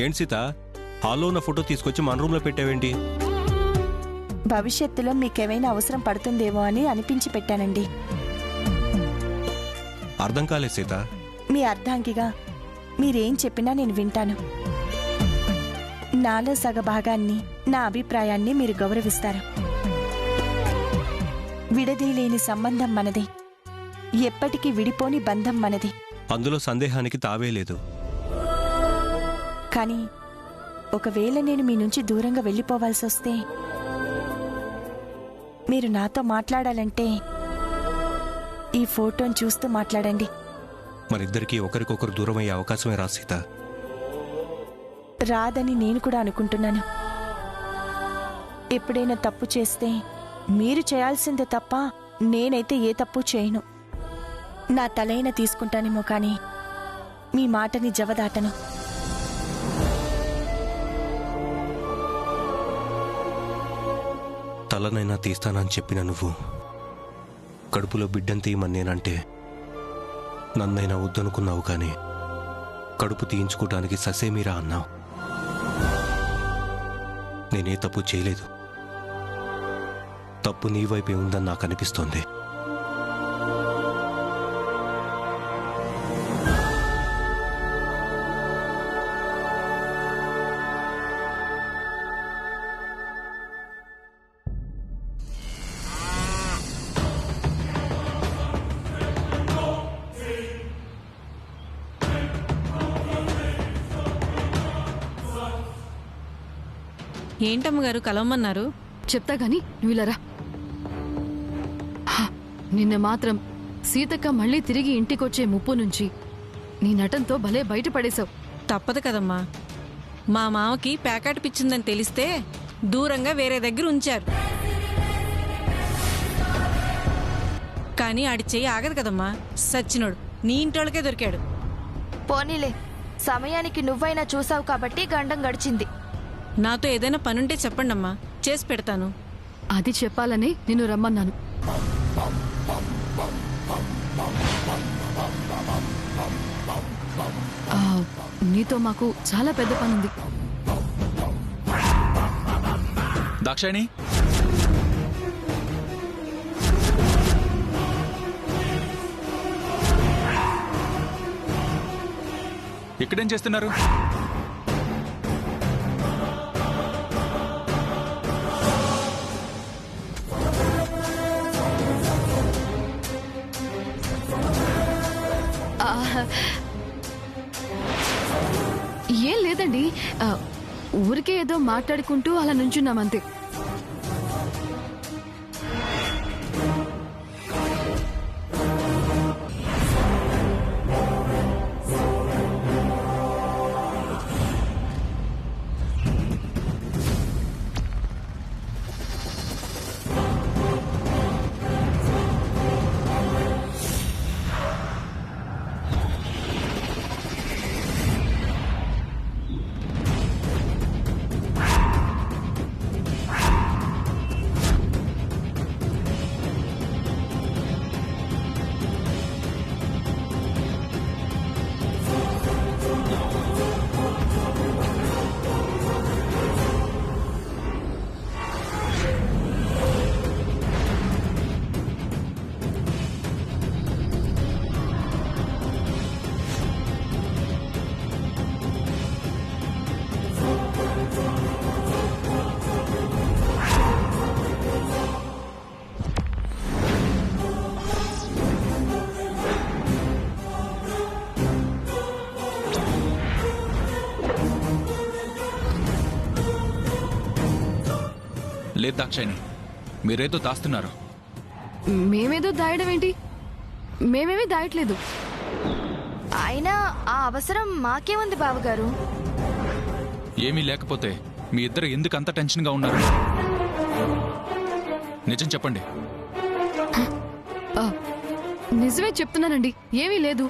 ఏంటి సీత, హాల్లో ఉన్న ఫోటో తీసుకొచ్చి మన రూమ్లో పెట్టావేంటి? భవిష్యత్తులో మీకేమైనా అవసరం పడుతుందేమో అని అనిపించి పెట్టానండి. అర్థం కాలేదు సీత. మీ అర్ధాంగిగా మీరేం చెప్పినా నేను వింటాను. నాలో సగ భాగాన్ని, నా అభిప్రాయాన్ని మీరు గౌరవిస్తారు. విడదీయలేని సంబంధం మనది, ఎప్పటికీ విడిపోని బంధం మనది. అందులో సందేహానికి తావే లేదు. కానీ ఒకవేళ నేను మీ నుంచి దూరంగా వెళ్ళిపోవాల్సి వస్తే, మీరు నాతో మాట్లాడాలంటే ఈ ఫోటోని చూస్తూ మాట్లాడండి. మనిద్దరికీ ఒకరికొకరు దూరం అయ్యే అవకాశమే రా సీత. రాదని నేను కూడా అనుకుంటున్నాను. ఎప్పుడైనా తప్పు చేస్తే మీరు చేయాల్సిందే తప్ప నేనైతే ఏ తప్పు చేయను. నా తలైన తీసుకుంటానేమో కానీ మీ మాటని జవదాటను. తలనైనా తీస్తానని చెప్పిన నువ్వు కడుపులో బిడ్డను తీయమని నేనంటే నన్నైనా వద్దనుకున్నావు, కానీ కడుపు తీయించుకోవటానికి ససేమీరా అన్నావు. నేనే తప్పు చేయలేదు. తప్పు నీ వైపే ఉందని నాకు అనిపిస్తోంది. ఏంటమ్మగారు కలవమన్నారు? చెప్తా గాని నువ్వు ఇలా రా. నిన్న మాత్రం సీతక్క మళ్ళీ తిరిగి ఇంటికొచ్చే ముప్పు నుంచి నీ నటంతో భలే బయటపడేశావు. తప్పదు కదమ్మా. మా మామకి ప్యాకెట్ పిచ్చిందని తెలిస్తే దూరంగా వేరే దగ్గర ఉంచారు. కానీ ఆడి చెయ్యి ఆగదు కదమ్మా. సచ్చినోడు నీ ఇంటోళ్ళకే దొరికాడు. పోనీలే, సమయానికి నువ్వైనా చూసావు కాబట్టి గండం గడిచింది. నాతో ఏదైనా పనుంటే చెప్పండమ్మా, చేసి పెడతాను. అది చెప్పాలని నిన్ను రమ్మన్నాను. నీతో మాకు చాలా పెద్ద పనుంది. దాక్షాయణి, ఇక్కడేం చేస్తున్నారు? ఏం లేదండి, ఊరికే ఏదో మాట్లాడుకుంటూ అలా నుంచున్నామంతే. లేదు దాక్షాయణి, మీరేదో దాస్తున్నారు. మేమేదో దాయడం ఏంటి? మేమేమీ దాయట్లేదు. అయినా ఆ అవసరం మాకేముంది బావగారు? ఏమీ లేకపోతే మీ ఇద్దరు ఎందుకు అంత టెన్షన్గా ఉన్నారు? నిజం చెప్పండి. నిజమే చెప్తున్నానండి, ఏమీ లేదు.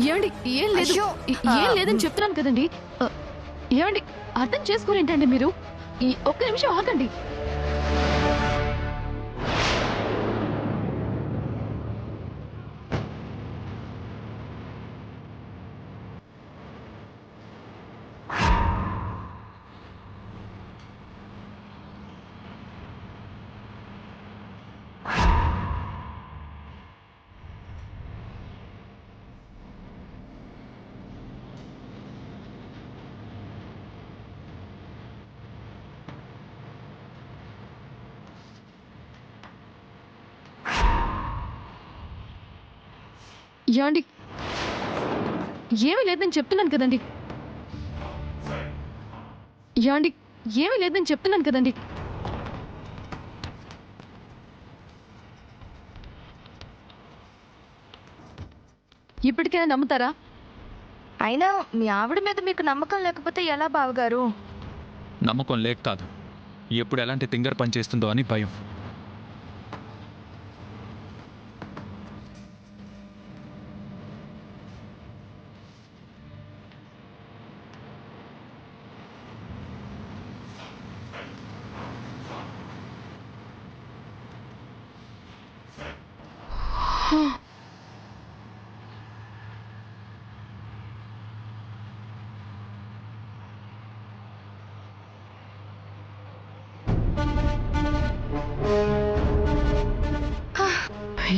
ఏమండి ఏం లేదు అయ్యో! ఏం లేదని చెప్తున్నాను కదండి. ఏమండి అర్థం చేసుకోరేంటండి మీరు? ఒక్క నిమిషం ఆగండి. ఏమండి ఏమీ లేదని చెప్తున్నాను కదండి. ఏమండి ఏమీ లేదని చెప్తున్నాను కదండి. ఇప్పటికైనా నమ్ముతారా? అయినా మీ ఆవిడ మీద మీకు నమ్మకం లేకపోతే ఎలా బావగారు? నమ్మకం లేక కాదు, ఎప్పుడు ఎలాంటి తింగర్ పని చేస్తుందో అని భయం.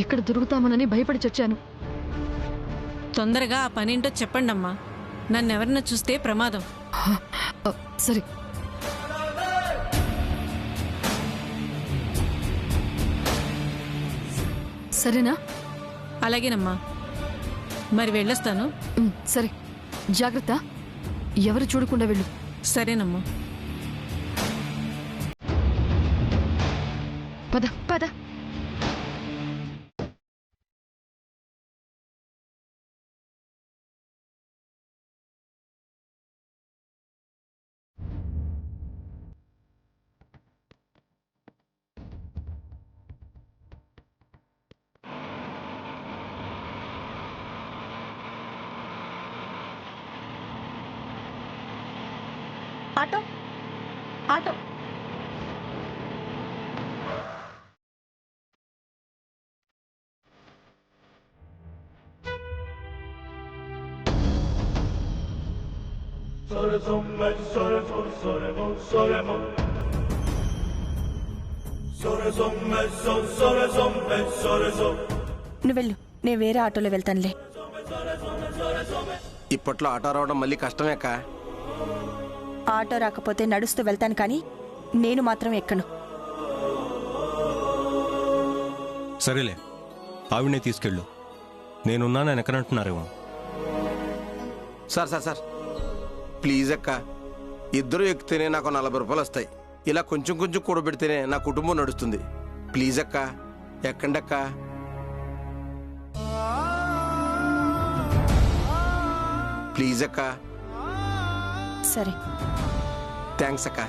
ఇక్కడ దొరుకుతామనని భయపడి చచ్చాను. తొందరగా ఆ పనేంటో చెప్పండమ్మా. నన్నెవరన్నా చూస్తే ప్రమాదం. సరే సరేనా? అలాగేనమ్మా, మరి వెళ్ళొస్తాను. సరే జాగ్రత్త, ఎవరు చూడకుండా వెళ్ళు. సరేనమ్మా. పద పద. ఆటో ఆటో నువ్వు వెళ్ళు, నేను వేరే ఆటోలో వెళ్తానులే. ఇప్పట్లో ఆటో రావడం మళ్ళీ కష్టమే అక్క. ఆటో రాకపోతే నడుస్తూ వెళ్తాను, కానీ నేను మాత్రం ఎక్కను. సరేలే, ఆవిడనే తీసుకెళ్ళు. నేనున్నానని ఎక్కనంటున్నారేమో. సార్ సార్ సార్ ప్లీజ్ అక్క, ఇద్దరు ఎక్కితేనే నాకు 40 రూపాయలు వస్తాయి. ఇలా కొంచెం కొంచెం కూడబెడితేనే నా కుటుంబం నడుస్తుంది. ప్లీజ్ అక్క, ఎక్కండి అక్క. ప్లీజ్ అక్క. సరే, థ్యాంక్స్ అక్క.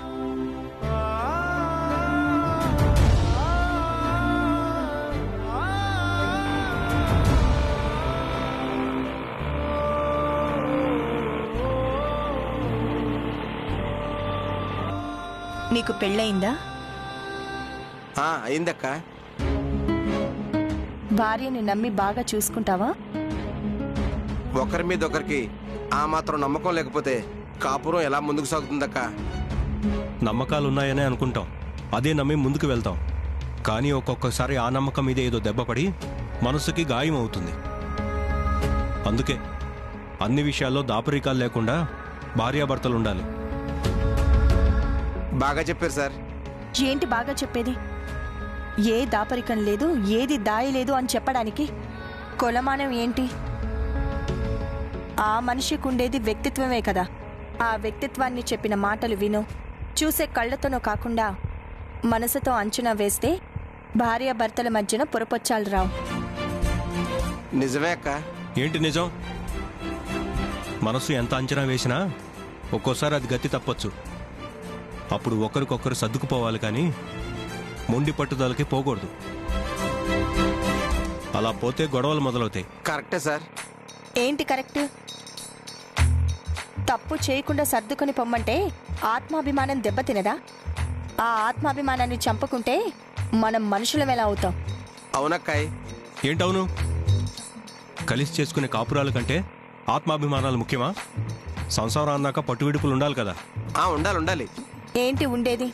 నీకు పెళ్ళయిందా? అయిందక్క. భార్యని నమ్మి బాగా చూసుకుంటావా? ఒకరి మీద ఒకరికి ఆ మాత్రం నమ్మకం లేకపోతే కాపురం ఎలా ముందుకు సాగుతుందక్క? నమ్మకాలున్నాయనే అనుకుంటాం, అదే నమ్మి ముందుకు వెళ్తాం. కానీ ఒక్కొక్కసారి ఆ నమ్మకం మీద ఏదో దెబ్బపడి మనసుకి గాయం అవుతుంది. అందుకే అన్ని విషయాల్లో దాపరికాలు లేకుండా భార్యాభర్తలు ఉండాలి. బాగా చెప్పారు సార్. ఏంటి బాగా చెప్పేది? ఏ దాపరికం లేదు, ఏది దాయి లేదు అని చెప్పడానికి కొలమానం ఏంటి? ఆ మనిషికి ఉండేది వ్యక్తిత్వమే కదా. ఆ వ్యక్తిత్వాన్ని చెప్పిన మాటలు విను. చూసే కళ్ళతోనో కాకుండా మనసుతో అంచనా వేస్తే భార్యాభర్తల మధ్యన పొరపొచ్చాలు రావు. నిజమే అక్క. ఏంటి నిజం? మనసు ఎంత అంచనా వేసినా ఒక్కోసారి అది గతి తప్పొచ్చు. అప్పుడు ఒకరికొకరు సర్దుకుపోవాలి, కానీ మొండి పట్టుదలకి పోకూడదు. అలా పోతే గొడవలు మొదలవుతాయి. కరెక్టే సార్. ఏంటి కరెక్ట్? తప్పు చేయకుండా సర్దుకొని పొమ్మంటే ఆత్మాభిమానం దెబ్బతినదా? ఆ ఆత్మాభిమానాన్ని చంపుకుంటే మనం మనుషులం ఎలా అవుతాం? అవునక్కాయ్. ఏంటవును? కలిసి చేసుకునే కాపురాల కంటే ఆత్మాభిమానాలు ముఖ్యమా? సంసారం అన్నాక పట్టు విడుపులు ఉండాలి కదా. ఉండాలి ఉండాలి. ఏంటి ఉండేది?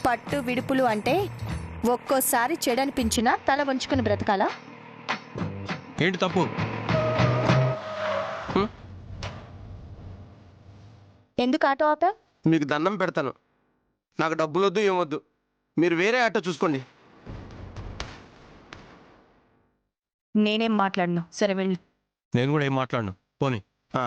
పట్టు విడుపులు అంటే ఒక్కోసారి చెడనిపించినా తల వంచుకుని బ్రతకాలా? ఏంటి తప్పు? ఎందుకు ఆటో ఆపా? మీకు దండం పెడతాను, నాకు డబ్బులు వద్దు ఏమొద్దు. మీరు వేరే ఆటో చూసుకోండి. నేనేం మాట్లాడను. సరే వెళ్ళు. నేను కూడా ఏం మాట్లాడను, పోనీ. ఆ.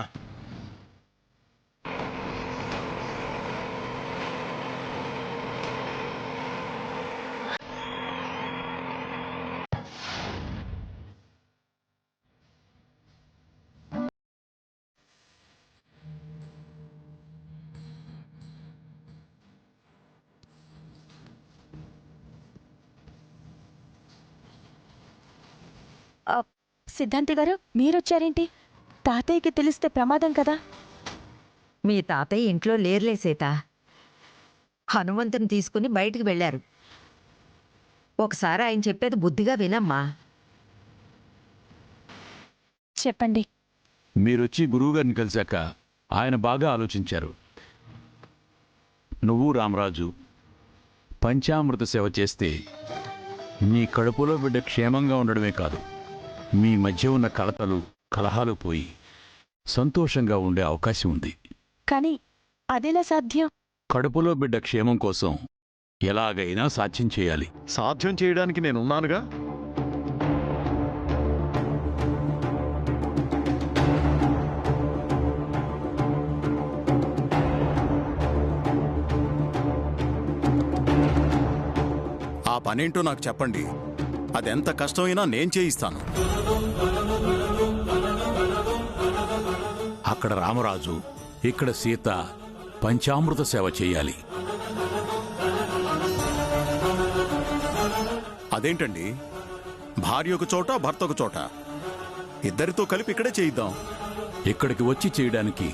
సిద్ధాంతి గారు, మీరొచ్చారేంటి? తాతయ్యకి తెలిస్తే ప్రమాదం కదా. మీ తాతయ్య ఇంట్లో లేరులే సీత. హనుమంతుని తీసుకుని బయటికి వెళ్ళారు. ఒకసారి ఆయన చెప్పేది బుద్ధిగా వినమ్మా. చెప్పండి. మీరొచ్చి గురువుగారిని కలిశాక ఆయన బాగా ఆలోచించారు. నువ్వు రామరాజు పంచామృత సేవ చేస్తే నీ కడుపులో బిడ్డ క్షేమంగా ఉండడమే కాదు, మీ మధ్య ఉన్న కలతలు కలహాలు పోయి సంతోషంగా ఉండే అవకాశం ఉంది. కానీ అదెలా సాధ్యం? కడుపులో బిడ్డ క్షేమం కోసం ఎలాగైనా సాధ్యం చేయాలి. సాధ్యం చేయడానికి నేనున్నానుగా. ఆ పనేంటో నాకు చెప్పండి, అదెంత కష్టమైనా నేను చేయిస్తాను. అక్కడ రామరాజు, ఇక్కడ సీత పంచామృత సేవ చేయాలి. అదేంటండి, భార్య ఒక చోట భర్త ఒక చోట, ఇద్దరితో కలిపి ఇక్కడే చేయిద్దాం. ఇక్కడికి వచ్చి చేయడానికి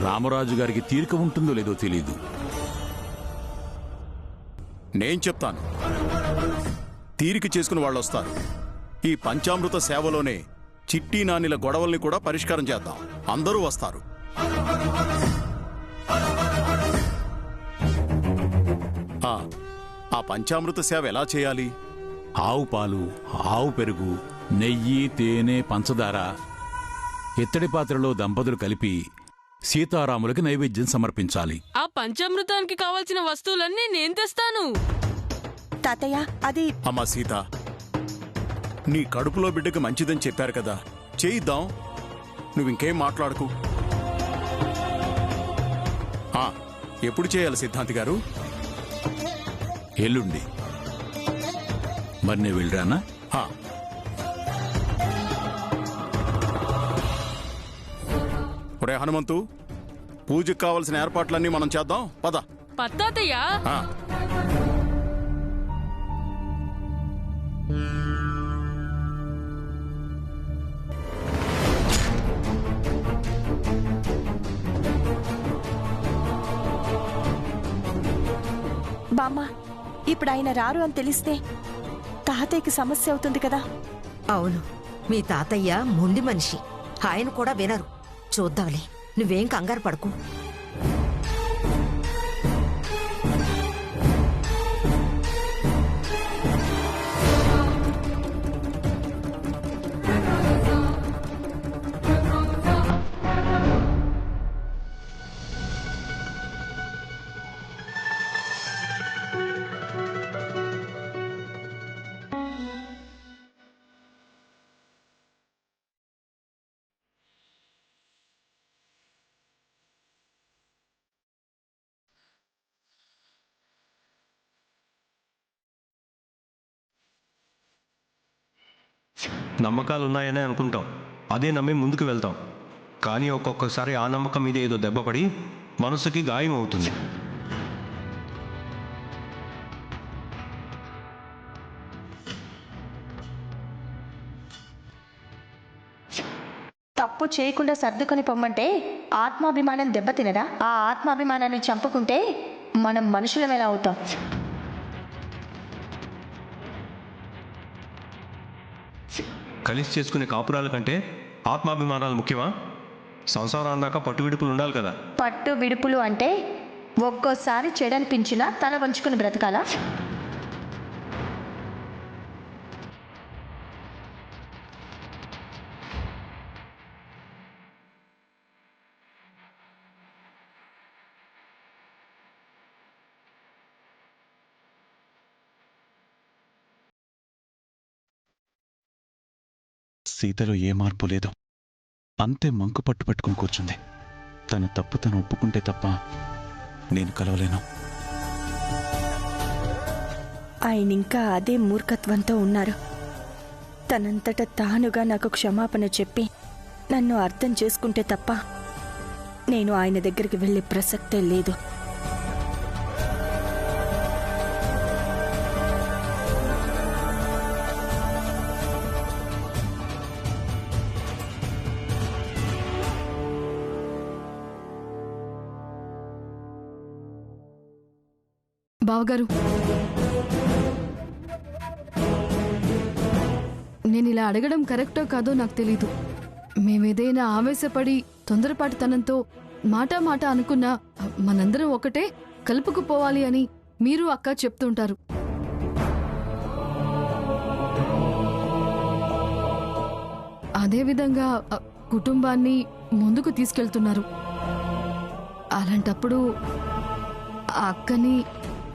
రామరాజు గారికి తీరిక ఉంటుందో లేదో తెలీదు. నేను చెప్తాను, తీరిక చేసుకుని వాళ్ళు వస్తారు. ఈ పంచామృత సేవలోనే చిట్టి నానిల గొడవల్ని కూడా పరిష్కారం చేద్దాం. అందరూ వస్తారు. ఆ పంచామృత సేవ ఎలా చేయాలి? ఆవు పాలు, ఆవు పెరుగు, నెయ్యి, తేనె, పంచదార ఇత్తడి పాత్రలో దంపతులు కలిపి సీతారాములకి నైవేద్యం సమర్పించాలి. ఆ పంచామృతానికి కావాల్సిన వస్తువులన్నీ నేను తెస్తాను. తాతయ్య, అది... అమ్మా సీత, నీ కడుపులో బిడ్డకు మంచిదని చెప్పారు కదా, చేయిద్దాం. నువ్వింకేం మాట్లాడకు. ఎప్పుడు చేయాలి సిద్ధాంతి గారు? ఎల్లుండి. మరి నేను వెళ్ళరానా? ఒరే హనుమంతు, పూజకు కావలసిన ఏర్పాట్లన్నీ మనం చేద్దాం. పద. పత్తాతయ్యా. బామ్మ, ఇప్పుడు ఆయన రారు అని తెలిస్తే తాతయ్యకి సమస్య అవుతుంది కదా. అవును, మీ తాతయ్య మొండి మనిషి. ఆయన కూడా వినరు. చూద్దాంలే, నువ్వేం కంగారు పడకు. నమ్మకాలున్నాయనే అనుకుంటాం, అదే నమ్మి ముందుకు వెళ్తాం. కానీ ఒక్కొక్కసారి ఆ నమ్మకం మీద ఏదో దెబ్బపడి మనసుకి గాయం అవుతుంది. తప్పు చేయకుండా సర్దుకొని పొమ్మంటే ఆత్మాభిమానం దెబ్బతినదా? ఆ ఆత్మాభిమానాన్ని చంపుకుంటే మనం మనుషులం ఎలా అవుతాం? కలిసి చేసుకునే కాపురాల కంటే ఆత్మాభిమానాలు ముఖ్యమా? సంసారం అన్నాక పట్టు విడుపులు ఉండాలి కదా. పట్టు విడుపులు అంటే ఒక్కోసారి చెడనిపించినా తల వంచుకుని బ్రతకాలా? సీతలో ఏ మార్పు లేదు. అంతే మంకు పట్టు పట్టుకుని కూర్చుంది. తన తప్పు తను ఒప్పుకుంటే తప్ప నేను కలవలేను. ఆయన ఇంకా అదే మూర్ఖత్వంతో ఉన్నారు. తనంతట తానుగా నాకు క్షమాపణ చెప్పి నన్ను అర్థం చేసుకుంటే తప్ప నేను ఆయన దగ్గరికి వెళ్ళే ప్రసక్తే లేదు. బావగారు, నేను ఇలా అడగడం కరెక్టో కాదో నాకు తెలీదు. మేమేదైనా ఆవేశపడి తొందరపాటుతనంతో మాట అనుకున్నా మనందరం ఒకటే కలుపుకుపోవాలి అని మీరు అక్క చెప్తుంటారు. అదేవిధంగా కుటుంబాన్ని ముందుకు తీసుకెళ్తున్నారు. అలాంటప్పుడు ఆ అక్కని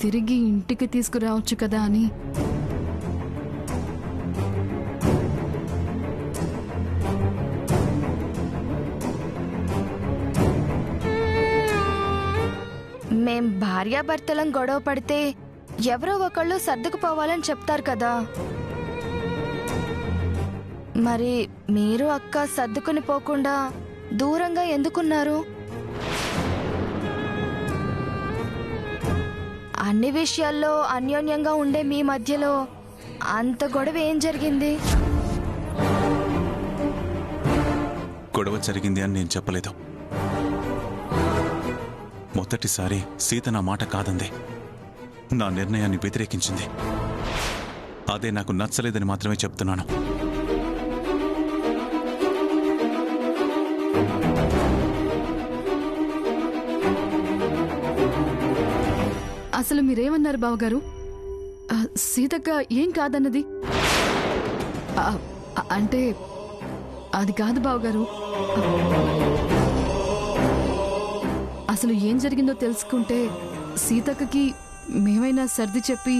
తిరిగి ఇంటికి తీసుకురావచ్చు కదా అని. మేం భార్యాభర్తలం గొడవ పడితే ఎవరో ఒకళ్ళు సర్దుకుపోవాలని చెప్తారు కదా. మరి మీరు అక్క సర్దుకుని పోకుండా దూరంగా ఎందుకున్నారు? అన్ని విషయాల్లో అన్యోన్యంగా ఉండే మీ మధ్యలో అంత గొడవ ఏం జరిగింది? గొడవ జరిగింది అని నేను చెప్పలేదు. మొదటిసారి సీత నా మాట కాదంది. నా నిర్ణయాన్ని వ్యతిరేకించింది. అదే నాకు నచ్చలేదని మాత్రమే చెప్తున్నాను. అసలు మీరేమన్నారు బావగారు? సీతక్క ఏం కాదన్నది? అంటే అది కాదు బావగారు. అసలు ఏం జరిగిందో తెలుసుకుంటే సీతక్కకి మేమైనా సర్ది చెప్పి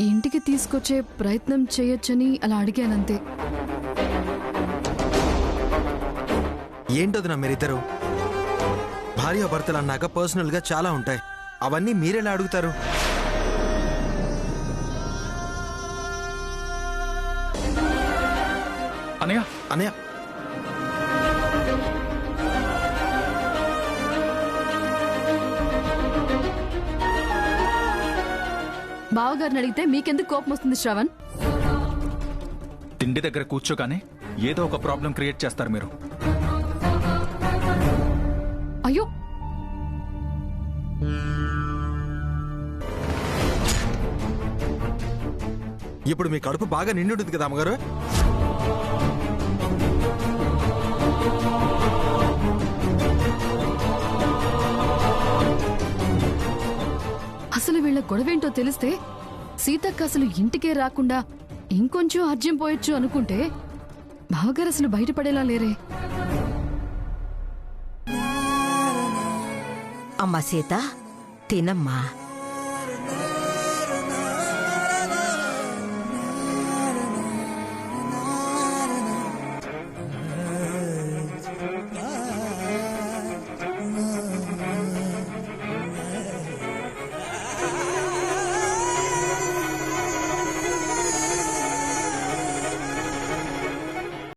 ఇంటికి తీసుకొచ్చే ప్రయత్నం చేయొచ్చని అలా అడిగానంతే. ఏంటది నా మీరిద్దరు? భార్యాభర్తలు అన్నాక పర్సనల్గా చాలా ఉంటాయి. అవన్నీ మీరెలా అడుగుతారు? అనయ్య అనయ్య బావగారిని అడిగితే మీకెందుకు కోపం వస్తుంది శ్రవణ్? తిండి దగ్గర కూర్చోగానే ఏదో ఒక ప్రాబ్లం క్రియేట్ చేస్తారు మీరు. అయ్యో, ఇప్పుడు మీ కడుపు బాగా నిండి ఉంటుంది కదా అమ్మగారు? అసలు వీళ్ళ గొడవేంటో తెలిస్తే సీతక్క అసలు ఇంటికే రాకుండా ఇంకొంచెం అర్జం పోయొచ్చు అనుకుంటే బావగారు అసలు బయటపడేలా లేరే. అమ్మా సీత, తినమ్మా.